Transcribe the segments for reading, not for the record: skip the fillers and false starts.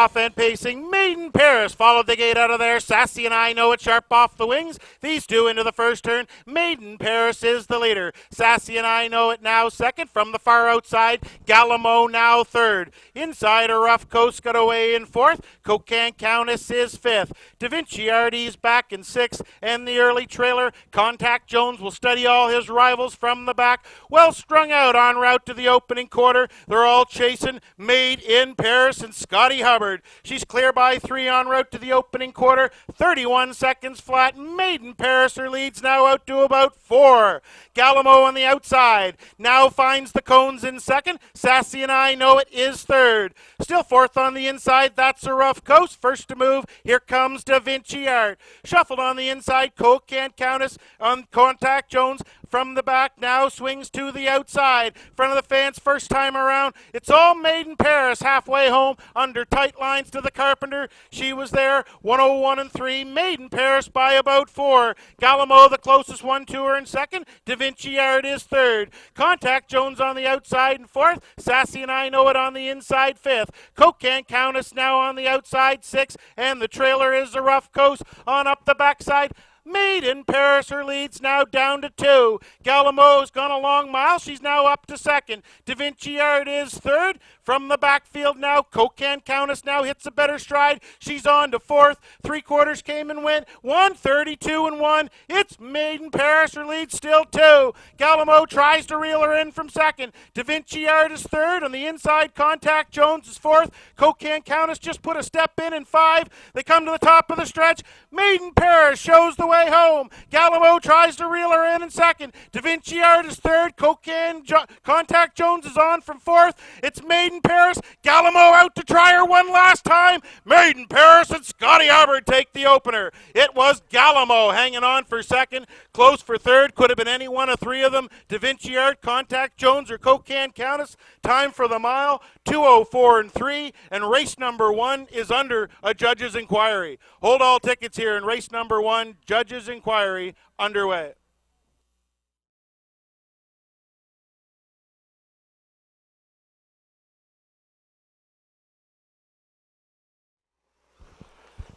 off and pacing. Maiden Paris followed the gate out of there. Sassy and I Know It sharp off the wings. These two into the first turn. Maiden Paris is the leader. Sassy and I Know It now second. From the far outside, Galamo now third. Inside, a rough coast got away in fourth. Cocan Countess is fifth. Da Vinci Artie's back in sixth. And the early trailer, Contact Jones, will study all his rivals from the back. Well strung out en route to the opening quarter. They're all chasing Made in Paris and Scotty Hubbard. She's clear by three en route to the opening quarter. 31 seconds flat. Made in Paris, her leads now out to about four. Galamo on the outside now finds the cones in second. Sassy and I Know It is third. Still fourth on the inside, that's a rough coast. First to move, here comes Da Vinci Art. Shuffled on the inside, Cocan Countess on Contact Jones. From the back now swings to the outside. Front of the fence first time around. It's all Made in Paris halfway home under tight lines to the Carpenter. She was there 101 and 3. Made in Paris by about 4. Galamo the closest one to her in second. Da Vinci Art is third. Contact Jones on the outside in fourth. Sassy and I Know It on the inside fifth. Cocan Countess now on the outside sixth. And the trailer is a rough coast on up the backside. Made in Paris, her lead's now down to 2. Galamo's gone a long mile. She's now up to second. Da Vinci Art is third. From the backfield now, Cocan Countess now hits a better stride. She's on to fourth. 3/4 came and went. 1:32 and 1. It's Made in Paris. Her lead's still 2. Galamo tries to reel her in from second. Da Vinci Art is third. On the inside, Contact Jones is fourth. Cocan Countess just put a step in 5. They come to the top of the stretch. Made in Paris shows the way home. Galamo tries to reel her in second. Da Vinci Art is third. Contact Jones is on from fourth. It's Made in Paris. Galamo out to try her one last time. Made in Paris and Scotty Hubbard take the opener. It was Galamo hanging on for second. Close for third. Could have been any one of three of them. Da Vinci Art, Contact Jones, or Cocan Countess. Time for the mile, 2:04 and 3. And race number 1 is under a judge's inquiry. Hold all tickets here in race number 1, judge's inquiry underway.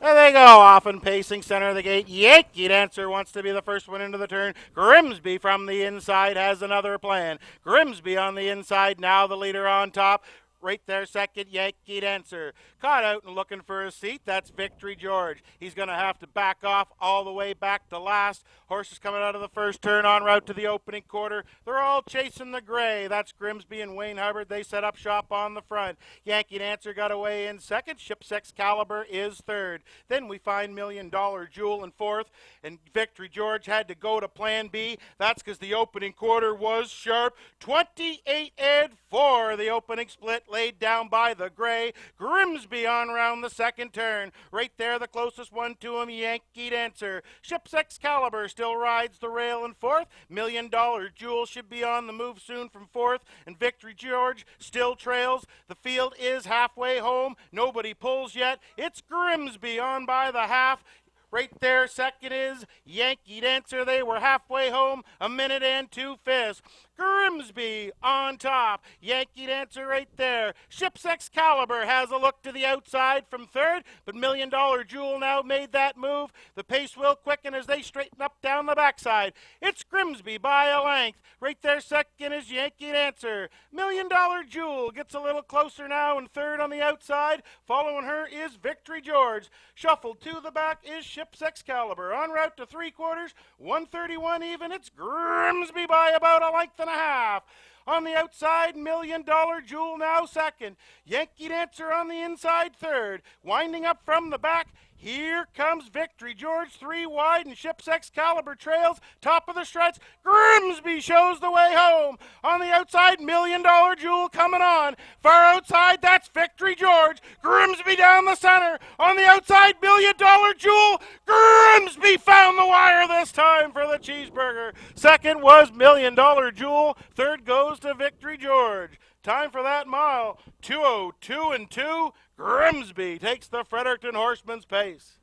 There they go, off and pacing, center of the gate. Yankee Dancer wants to be the first one into the turn. Grimsby from the inside has another plan. Grimsby on the inside, now the leader on top. Right there, second, Yankee Dancer. Caught out and looking for a seat. That's Victory George. He's going to have to back off all the way back to last. Horses coming out of the first turn en route to the opening quarter. They're all chasing the gray. That's Grimsby and Wayne Hubbard. They set up shop on the front. Yankee Dancer got away in second. Ship's Excalibur is third. Then we find $1 Million Jewel in fourth. And Victory George had to go to plan B. That's because the opening quarter was sharp. 28 and 4. The opening split laid down by the gray. Grimsby on round the second turn. Right there, the closest one to him, Yankee Dancer. Ship's Excalibur still rides the rail in fourth. $1 Million Jewel should be on the move soon from fourth. And Victory George still trails. The field is halfway home. Nobody pulls yet. It's Grimsby on by the half. Right there, second is Yankee Dancer. They were halfway home, 1 minute and 2/5. Grimsby on top. Yankee Dancer right there. Ship's Excalibur has a look to the outside from third, but $1 Million Jewel now made that move. The pace will quicken as they straighten up down the backside. It's Grimsby by a length. Right there, second is Yankee Dancer. $1 Million Jewel gets a little closer now, and third on the outside. Following her is Victory George. Shuffled to the back is Ship's Excalibur. En route to 3/4, 1:31 even. It's Grimsby by about a length and a half. On the outside, $1 Million Jewel now second. Yankee Dancer on the inside third. Winding up from the back, here comes Victory George, 3 wide, and Ship's Excalibur trails. Top of the stretch, Grimsby shows the way home. On the outside, $1 Million Jewel coming on. Far outside, that's Victory George. Grimsby down the center. On the outside, $1 Million Jewel. Grimsby found the wire this time for the cheeseburger. Second was $1 Million Jewel. Third goes to Victory George. Time for that mile, 2:02 and 2. Grimsby takes the Fredericton Horseman's pace.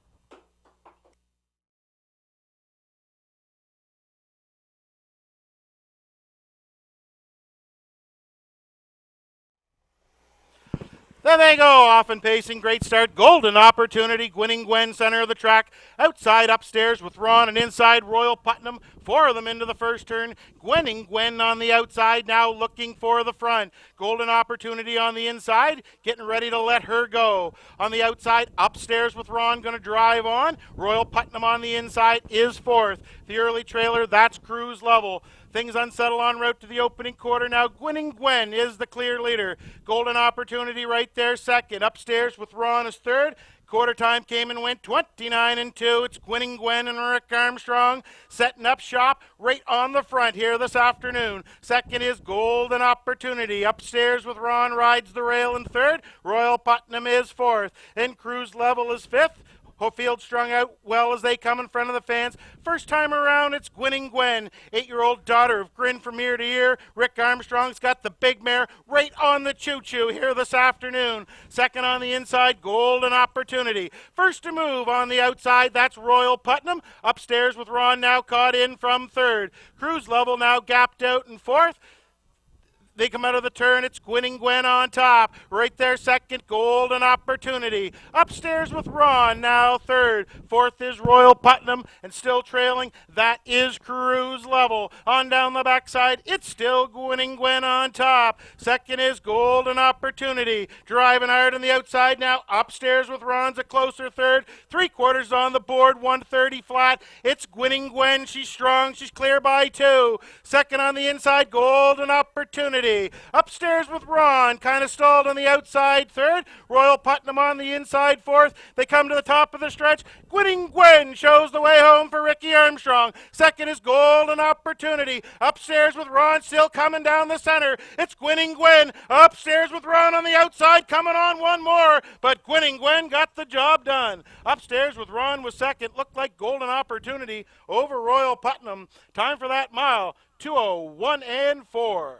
There they go, off and pacing, great start. Golden Opportunity, Gwinning Gwen, center of the track. Outside, upstairs with Ron, and inside, Royal Putnam. Four of them into the first turn. Gwinning Gwen on the outside, now looking for the front. Golden Opportunity on the inside, getting ready to let her go. On the outside, upstairs with Ron, going to drive on. Royal Putnam on the inside is fourth. The early trailer, that's Cruise Level. Things unsettle en route to the opening quarter. Now Gwinning Gwen is the clear leader. Golden Opportunity right there second. Upstairs with Ron is third. Quarter time came and went 29-2. It's Gwinning Gwen and Rick Armstrong setting up shop right on the front here this afternoon. Second is Golden Opportunity. Upstairs with Ron rides the rail in third. Royal Putnam is fourth. Then Cruise Level is fifth. Hofield strung out well as they come in front of the fans. First time around, it's Gwinning Gwen, 8-year-old daughter of Grin from ear to ear. Rick Armstrong's got the big mare right on the choo-choo here this afternoon. Second on the inside, Golden Opportunity. First to move on the outside, that's Royal Putnam. Upstairs with Ron now caught in from third. Cruise Level now gapped out in fourth. They come out of the turn, it's Gwinning Gwen on top. Right there second, Golden Opportunity. Upstairs with Ron, now third. Fourth is Royal Putnam, and still trailing, that is Cruise Level. On down the backside, it's still Gwinning Gwen on top. Second is Golden Opportunity. Driving hard on the outside now. Upstairs with Ron's a closer third. 3/4 on the board, 130 flat. It's Gwinning Gwen, she's strong, she's clear by two. Second on the inside, Golden Opportunity. Upstairs with Ron, kind of stalled on the outside third. Royal Putnam on the inside fourth. They come to the top of the stretch. Gwinning Gwen shows the way home for Ricky Armstrong. Second is Golden Opportunity. Upstairs with Ron, still coming down the center. It's Gwinning Gwen. Upstairs with Ron on the outside, coming on one more. But Gwinning Gwen got the job done. Upstairs with Ron was second. Looked like Golden Opportunity over Royal Putnam. Time for that mile, 2:01.4.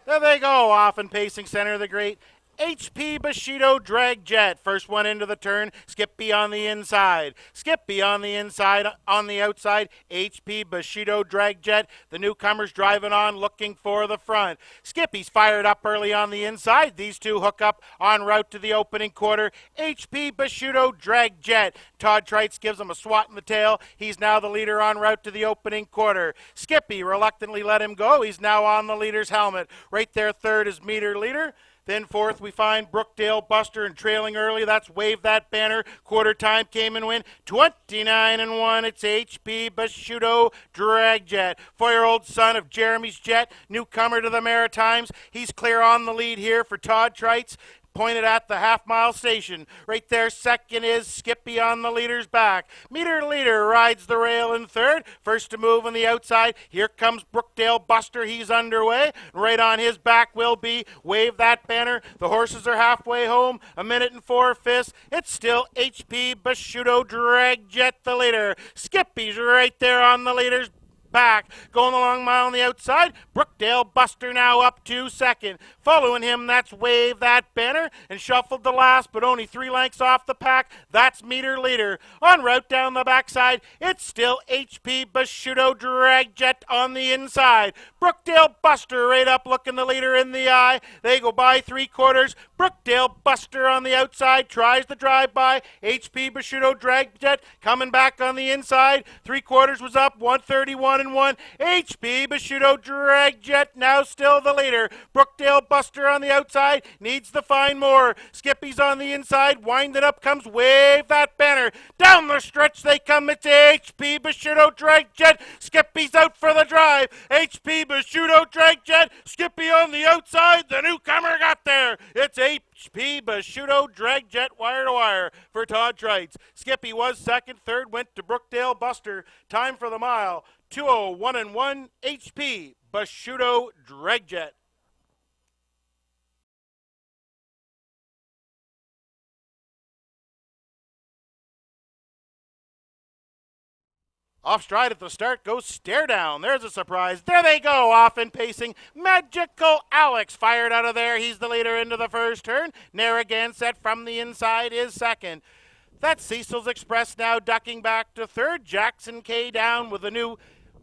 There they go, off and pacing, center of the great HP Bushido Drag Jet. First one into the turn. Skippy on the inside. Skippy on the inside. On the outside, HP Bushido Drag Jet. The newcomers driving on, looking for the front. Skippy's fired up early on the inside. These two hook up en route to the opening quarter. HP Bushido Drag Jet. Todd Trites gives him a swat in the tail. He's now the leader en route to the opening quarter. Skippy reluctantly let him go. He's now on the leader's helmet. Right there, third is Meter Leader. Then fourth, we find Brookdale Buster, and trailing early, that's Wave That Banner. Quarter time came and went 29-1. It's HP Bushido Drag Jet. 4-year-old son of Jeremy's Jet, newcomer to the Maritimes. He's clear on the lead here for Todd Trites. Pointed at the half-mile station. Right there, second is Skippy on the leader's back. Meter Leader rides the rail in third. First to move on the outside. Here comes Brookdale Buster. He's underway. Right on his back will be Wave That Banner. The horses are halfway home. 1:04. It's still HP Bushido Drag Jet the leader. Skippy's right there on the leader's back. Going the long mile on the outside. Brookdale Buster now up to second. Following him, that's Wave That Banner. And shuffled the last, but only 3 lengths off the pack. That's Meter Leader. En route down the backside, it's still HP Bushido Drag Jet on the inside. Brookdale Buster right up looking the leader in the eye. They go by 3/4. Brookdale Buster on the outside tries the drive-by. HP Bushido Drag Jet coming back on the inside. 3/4 was up, 131-1. HP Bushido Drag Jet now still the leader. Brookdale Buster on the outside needs to find more. Skippy's on the inside. Winding up comes Wave That Banner. Down the stretch they come. It's HP Bushido Drag Jet. Skippy's out for the drive. HP Bushido Drag Jet. Skippy on the outside. The newcomer got there. It's HP Bushido Drag Jet wire to wire for Todd Trites. Skippy was second. Third went to Brookdale Buster. Time for the mile, 2:01.1. HP Bushido Drag Jet. Off stride at the start goes Stare Down. There's a surprise. There they go, off and pacing. Magical Alex fired out of there. He's the leader into the first turn. Narragansett from the inside is second. That's Cecil's Express now ducking back to third. Jackson K down with a new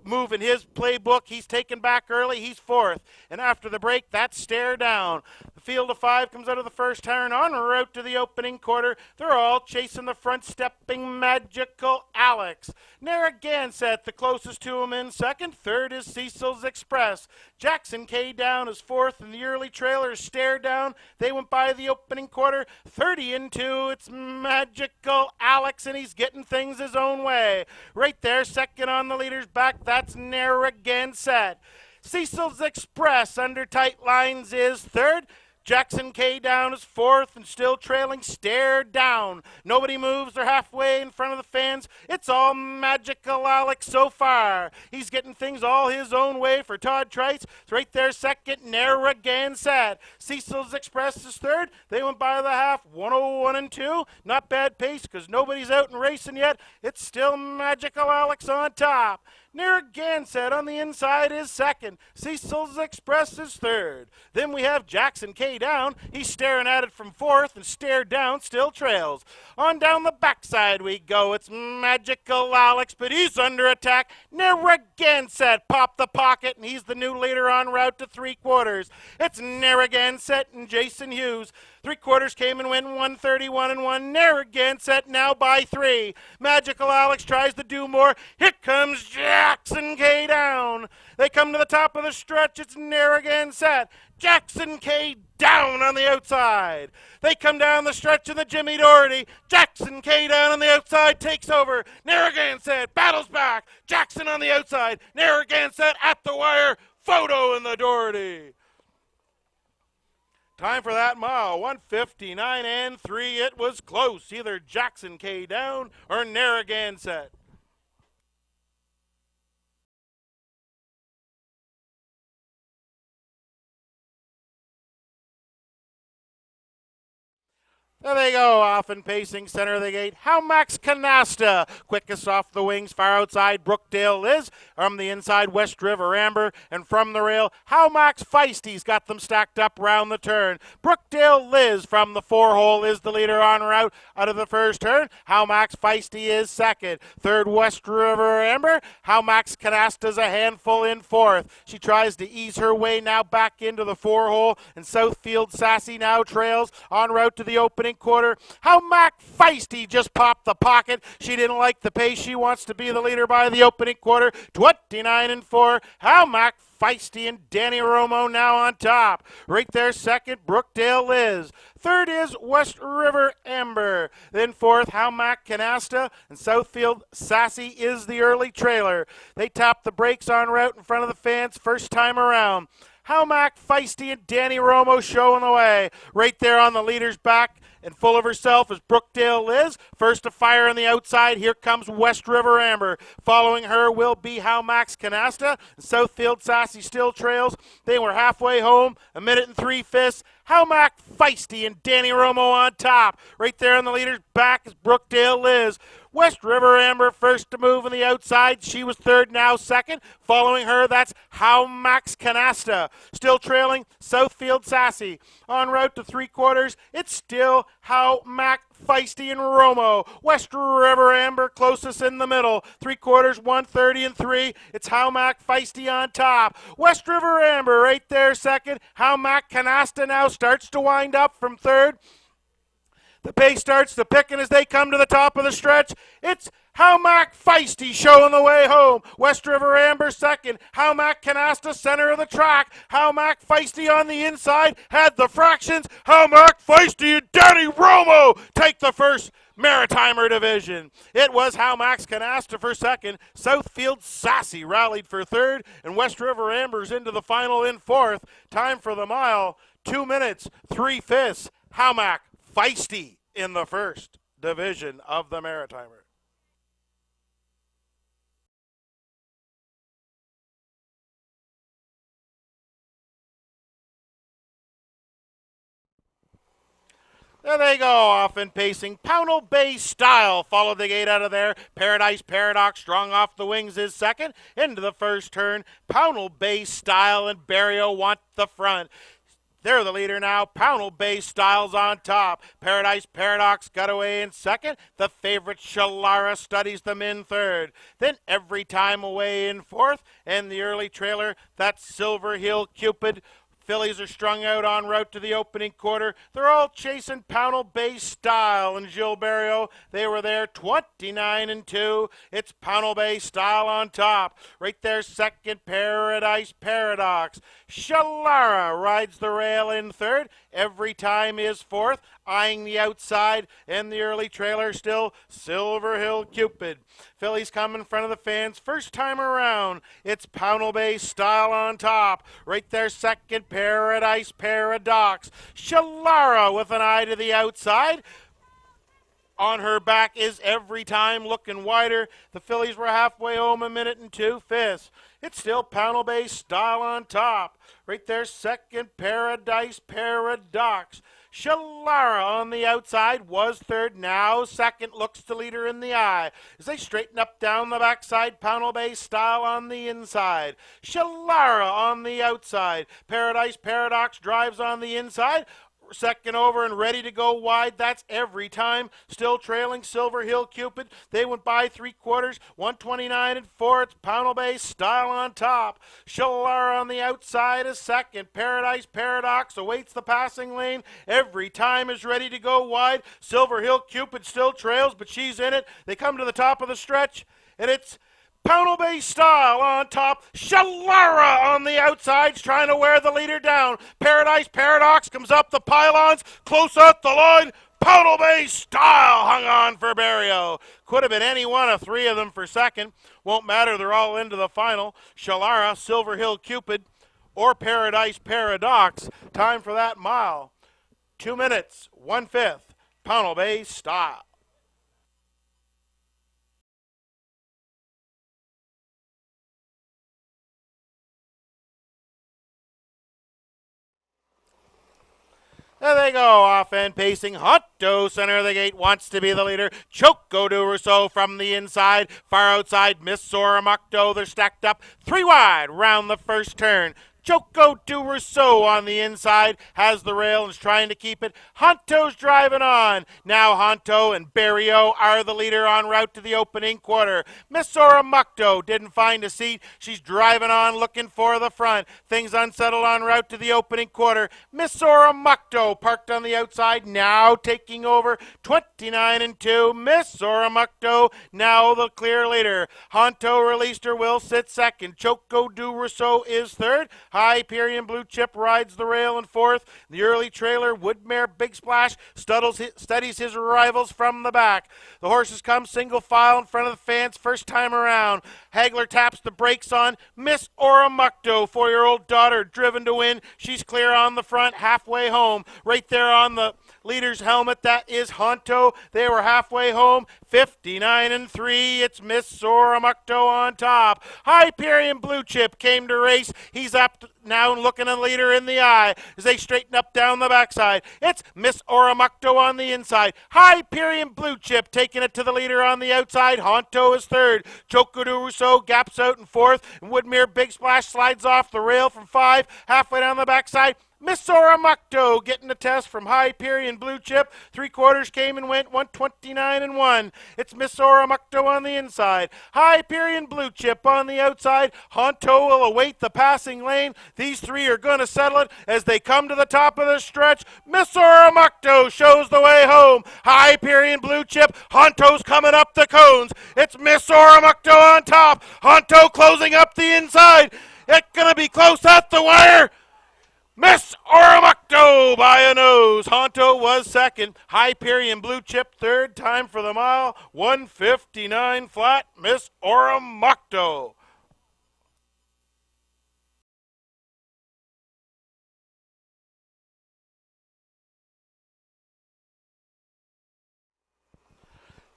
move in his playbook. He's taken back early. He's fourth. And after the break, that's Stare Down. The field of five comes out of the first turn en route to the opening quarter. They're all chasing the front stepping Magical Alex. Narragansett, the closest to him in second. Third is Cecil's Express. Jackson K down is fourth, and the early trailers Stare Down. They went by the opening quarter. 30 and 2. It's Magical Alex, and he's getting things his own way. Right there, second on the leader's back. That's Narragansett. Cecil's Express under tight lines is third. Jackson K down is fourth and still trailing Stare Down. Nobody moves. They're halfway in front of the fans. It's all Magical Alex so far. He's getting things all his own way for Todd Trice. It's right there second, Narragansett. Cecil's Express is third. They went by the half, 101 and 2. Not bad pace because nobody's out and racing yet. It's still Magical Alex on top. Narragansett on the inside is second. Cecil's Express is third. Then we have Jackson K down. He's staring at it from fourth, and Stare Down still trails. On down the backside we go. It's Magical Alex, but he's under attack. Narragansett popped the pocket, and he's the new leader en route to three quarters. It's Narragansett and Jason Hughes. Three quarters came and went 131 and 1. Narragansett now by 3. Magical Alex tries to do more. Here comes Jackson K down. They come to the top of the stretch. It's Narragansett. Jackson K down on the outside. They come down the stretch in the Jimmy Doherty. Jackson K down on the outside takes over. Narragansett battles back. Jackson on the outside. Narragansett at the wire. Photo in the Doherty. Time for that mile, 159 and 3. It was close, either Jackson K down or Narragansett. There they go, off and pacing center of the gate. How Max Canasta, quickest off the wings, far outside Brookdale Liz. From the inside, West River Amber. And from the rail, How Max Feisty's got them stacked up round the turn. Brookdale Liz from the four-hole is the leader en route out of the first turn. How Max Feisty is second. Third, West River Amber. How Max Canasta's a handful in fourth. She tries to ease her way now back into the four-hole. And Southfield Sassy now trails en route to the opening quarter. How Mac Feisty just popped the pocket. She didn't like the pace. She wants to be the leader by the opening quarter. 29 and 4. How Mac Feisty and Danny Romo now on top. Right there second, Brookdale Liz. Third is West River Amber. Then fourth, How Mac Canasta. And Southfield Sassy is the early trailer. They tap the brakes en route in front of the fans first time around. How Mac Feisty and Danny Romo showing the way. Right there on the leader's back and full of herself is Brookdale Liz. First to fire on the outside, here comes West River Amber. Following her will be How Max Canasta. Southfield Sassy still trails. They were halfway home, 1 minute and 3 fifths. How Mac Feisty and Danny Romo on top. Right there on the leader's back is Brookdale Liz. West River Amber first to move on the outside. She was third, now second. Following her, that's How Max Canasta. Still trailing Southfield Sassy. En route to three quarters, it's still How Mac Feisty and Romo. West River Amber closest in the middle. Three quarters, 130 and 3. It's How Mac Feisty on top. West River Amber right there second. How Mac Canasta now starts to wind up from third. The pace starts to picken as they come to the top of the stretch. It's How Mac Feisty showing the way home. West River Amber second. How Mac Canasta center of the track. How Mac Feisty on the inside had the fractions. How Mac Feisty and Danny Romo take the first Maritimer division. It was How Max Canasta for second. Southfield Sassy rallied for third. And West River Amber's into the final in fourth. Time for the mile, 2 minutes, 3 fifths. How Mac Feisty in the first division of the Maritimer. There they go, off and pacing. Pownell Bay Style followed the gate out of there. Paradise Paradox strong off the wings is second. Into the first turn, Pownell Bay Style and Barrio want the front. They're the leader now. Pownell Bay Styles on top. Paradise Paradox got away in second. The favorite Shalara studies them in third. Then Every Time away in fourth. And the early trailer, that's Silver Hill Cupid. Fillies are strung out en route to the opening quarter. They're all chasing Pownell Bay Style and Gilles Barrio. They were there 29-2. It's Pownell Bay Style on top. Right there, second, Paradise Paradox. Shalara rides the rail in third. Every Time is fourth, eyeing the outside, and the early trailer still Silver Hill Cupid. Fillies come in front of the fans first time around. It's Pownell Bay Style on top. Right there, second, Paradise Paradox. Shalara with an eye to the outside. On her back is Every Time, looking wider. The fillies were halfway home, a minute and 2/5. It's still Pownell Bay Style on top. Right there, second, Paradise Paradox. Shalara on the outside was third, now second, looks to lead her in the eye. As they straighten up down the backside, Pownell Bay Style on the inside. Shalara on the outside. Paradise Paradox drives on the inside. Second over and ready to go wide. That's Every Time. Still trailing Silver Hill Cupid. They went by 3/4, 129-4. It's Pownell Bay Style on top. Shalara on the outside is second. Paradise Paradox awaits the passing lane. Every Time is ready to go wide. Silver Hill Cupid still trails, but she's in it. They come to the top of the stretch, and it's Pownell Bay Style on top. Shalara on the outsides trying to wear the leader down. Paradise Paradox comes up the pylons, close at the line. Pownell Bay Style hung on for Barrio. Could have been any one of three of them for second. Won't matter, they're all into the final. Shalara, Silver Hill Cupid, or Paradise Paradox. Time for that mile. 2 minutes, 1/5. Pownell Bay Style. There they go, off and pacing. Honto, center of the gate, wants to be the leader. Choco de Rousseau from the inside. Far outside, Miss Soramacto. They're stacked up 3 wide round the first turn. Choco de Rousseau on the inside has the rail and is trying to keep it. Honto's driving on. Now Honto and Barrio are the leader en route to the opening quarter. Miss Soramacto didn't find a seat. She's driving on looking for the front. Things unsettled en route to the opening quarter. Miss Soramacto parked on the outside, now taking over 29-2. Miss Soramacto now the clear leader. Honto released her will, sit second. Choco de Rousseau is third. Hyperion Blue Chip rides the rail in fourth. The early trailer, Woodmare Big Splash, studies his rivals from the back. The horses come single file in front of the fans first time around. Hagler taps the brakes on. Miss Soramacto, 4-year-old daughter, driven to win. She's clear on the front, halfway home. Right there on the leader's helmet, that is Honto. They were halfway home, 59-3. It's Miss Soramacto on top. Hyperion Blue Chip came to race. He's up now looking a leader in the eye as they straighten up down the backside. It's Miss Soramacto on the inside. Hyperion Blue Chip taking it to the leader on the outside. Honto is third. Choco de Rousseau gaps out in fourth. And Woodmere Big Splash slides off the rail from 5, halfway down the backside. Miss Soramacto getting a test from Hyperion Blue Chip. 3/4 came and went, 129-1. It's Miss Soramacto on the inside. Hyperion Blue Chip on the outside. Honto will await the passing lane. These three are going to settle it as they come to the top of the stretch. Miss Soramacto shows the way home. Hyperion Blue Chip. Honto's coming up the cones. It's Miss Soramacto on top. Honto closing up the inside. It's going to be close at the wire. Miss Soramacto by a nose. Honto was second. Hyperion Blue Chip third. Time for the mile, 1:59 flat. Miss Soramacto.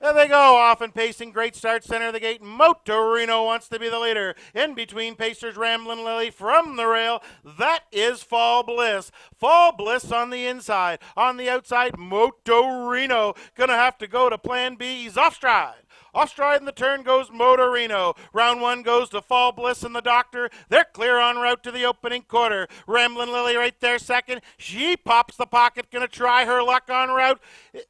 There they go, off and pacing, great start, center of the gate. Motorino wants to be the leader. In between pacers, Ramblin' Lily from the rail. That is Fall Bliss. Fall Bliss on the inside. On the outside, Motorino. Gonna have to go to plan B. He's off stride. Off stride in the turn goes Motorino. Round one goes to Fall Bliss and the Doctor. They're clear en route to the opening quarter. Ramblin' Lily right there second. She pops the pocket, gonna try her luck en route.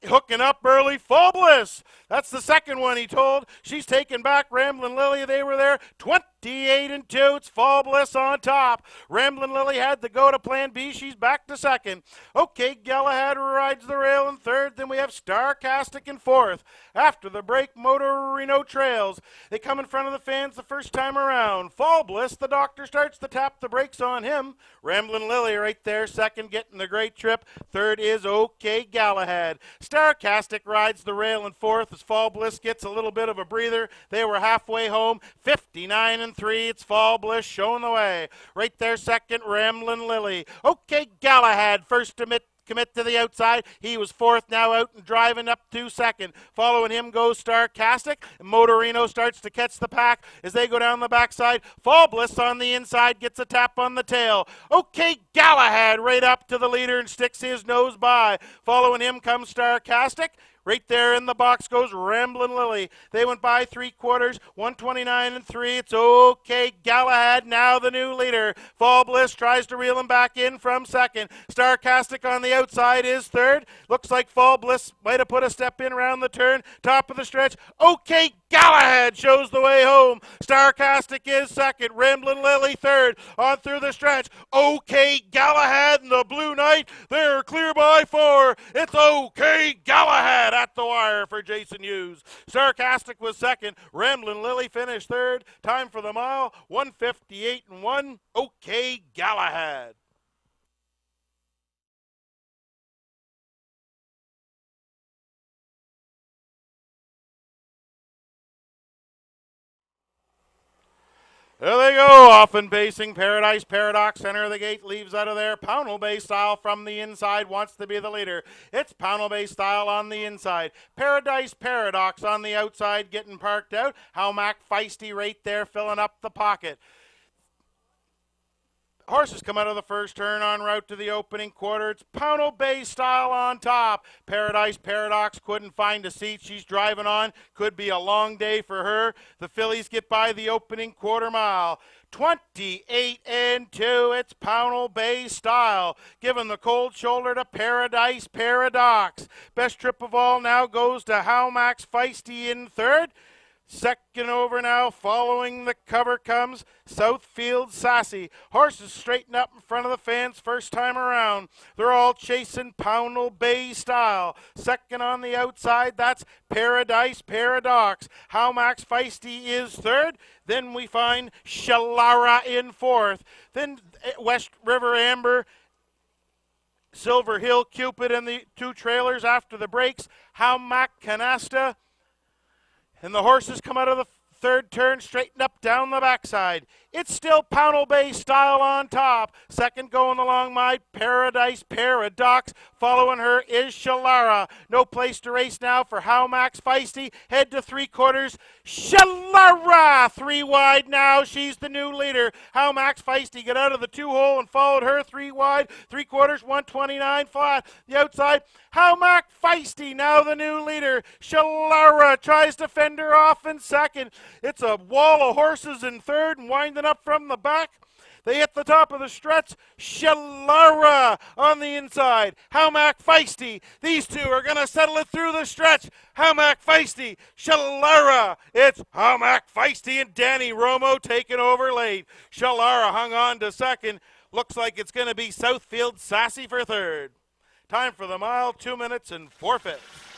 Hooking up early, Fall Bliss. That's the second one he told. She's taken back Ramblin' Lily. They were there 28-2. It's Fall Bliss on top. Ramblin' Lily had to go to plan B. She's back to second. Okay, Galahad rides the rail in third. Then we have Starcastic in fourth. After the break, Motorino trails. They come in front of the fans the first time around. Fall Bliss, the Doctor starts to tap the brakes on him. Ramblin' Lily right there second, getting the great trip. Third is OK Galahad. Starcastic rides the rail in fourth as Fall Bliss gets a little bit of a breather. They were halfway home, 59-3. It's Fall Bliss showing the way. Right there second, Ramblin' Lily. OK Galahad first to commit to the outside. He was fourth, now out and driving up to second. Following him goes Starcastic. Motorino starts to catch the pack as they go down the backside. Fall Bliss on the inside gets a tap on the tail. OK Galahad right up to the leader and sticks his nose by. Following him comes Starcastic. Right there in the box goes Ramblin' Lily. They went by three quarters, 129-3. It's OK Galahad, now the new leader. Fall Bliss tries to reel him back in from second. Starcastic on the outside is third. Looks like Fall Bliss might have put a step in around the turn. Top of the stretch, OK Galahad shows the way home. Starcastic is second. Ramblin' Lily third. On through the stretch, OK Galahad and the Blue Knight. They're clear by four. It's OK Galahad at the wire for Jason Hughes. Starcastic was second. Ramblin' Lily finished third. Time for the mile, 158-1. OK Galahad. There they go, off and pacing. Paradise Paradox, center of the gate, leaves out of there. Pownell Bay Style from the inside wants to be the leader. It's Pownell Bay Style on the inside. Paradise Paradox on the outside, getting parked out. Howmack Feisty right there, filling up the pocket. Horses come out of the first turn en route to the opening quarter. It's Pownell Bay Style on top. Paradise Paradox couldn't find a seat. She's driving on. Could be a long day for her. The fillies get by the opening quarter mile. 28-2. It's Pownell Bay Style. Giving the cold shoulder to Paradise Paradox. Best trip of all now goes to Howmax Feisty in third. Second over now, following the cover comes Southfield Sassy. Horses straighten up in front of the fans first time around. They're all chasing Pownell Bay Style. Second on the outside, that's Paradise Paradox. Howmax Feisty is third. Then we find Shalara in fourth. Then West River Amber, Silver Hill Cupid and the two trailers after the breaks. Howmack Canasta. And the horses come out of the third turn, straighten up down the backside. It's still Pownell Bay Style on top. Second going along my Paradise Paradox. Following her is Shalara. No place to race now for Howmax Feisty. Head to three quarters. Shalara! Three wide now. She's the new leader. Howmax Feisty got out of the two-hole and followed her three wide. Three quarters, 129 flat. The outside, Howmax Feisty now the new leader. Shalara tries to fend her off in second. It's a wall of horses in third and winding up from the back. They hit the top of the stretch. Shalara on the inside. Howmax Feisty. These two are going to settle it through the stretch. Howmax Feisty. Shalara. It's Howmax Feisty and Danny Romo taking over late. Shalara hung on to second. Looks like it's going to be Southfield Sassy for third. Time for the mile, 2 minutes and 4/5.